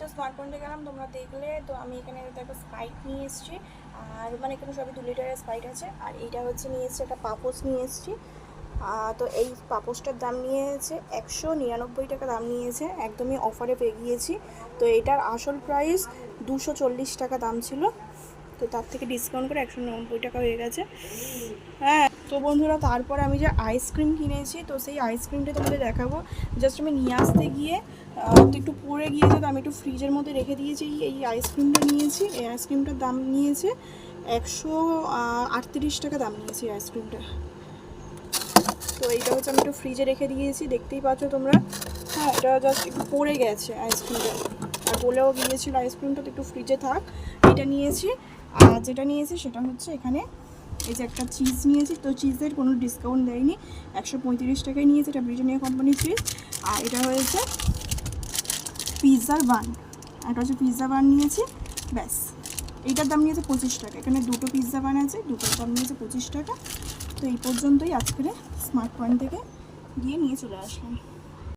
তো স্মার্ট পয়েন্টে গেলাম, তোমরা দেখলে তো। আমি এখানে দেখো স্প্রাইট নিয়ে এসেছি, আর মানে এখানে সবই 2 লিটারের স্প্রাইট আছে। আর এইটা হচ্ছে নিয়ে এসেছি একটা পাপোশ নিয়ে এসেছি। তো এই পাপোশটার দাম নিয়েছে 199 টাকা দাম নিয়েছে, একদমই অফারে পেয়ে গিয়েছি। তো এটার আসল প্রাইস 240 টাকা দাম ছিল, তো তার থেকে ডিসকাউন্ট করে 190 টাকা হয়ে গেছে। হ্যাঁ তো বন্ধুরা, তারপরে আমি যে আইসক্রিম কিনেছি, তো সেই আইসক্রিমটা তোমাদের দেখাবো। জাস্ট আমি নিয়ে আসতে গিয়ে তো একটু পড়ে গিয়েছে, তো আমি একটু ফ্রিজের মধ্যে রেখে দিয়েছি। এই আইসক্রিমটা নিয়েছি, এই আইসক্রিমটার দাম নিয়েছে 138 টাকা দাম নিয়েছি এই আইসক্রিমটা। তো এইটা হচ্ছে আমি একটু ফ্রিজে রেখে দিয়েছি, দেখতেই পাচ্ছ তোমরা। হ্যাঁ, এটা জাস্ট একটু পড়ে গেছে আইসক্রিমটা, আর বলেও গিয়েছিল আইসক্রিমটা তো একটু ফ্রিজে থাক। এটা নিয়েছি। আর যেটা নিয়েছি সেটা হচ্ছে এখানে এই যে একটা চিজ নিয়েছি, তো চিজের কোনো ডিসকাউন্ট দেয়নি, 135 টাকায় নিয়েছি। এটা ব্রিটানিয়া কোম্পানির চিজ। আর এটা হয়েছে পিৎজার বান, এটা হচ্ছে পিৎজা বান নিয়েছি, ব্যাস। এইটার দাম নিয়েছে 25 টাকা। এখানে দুটো পিৎজা বান আছে, দুটোর দাম নিয়েছে 25 টাকা। তো এই পর্যন্তই আজকের স্মার্ট পয়েন্ট থেকে গিয়ে নিয়ে চলে আসলাম।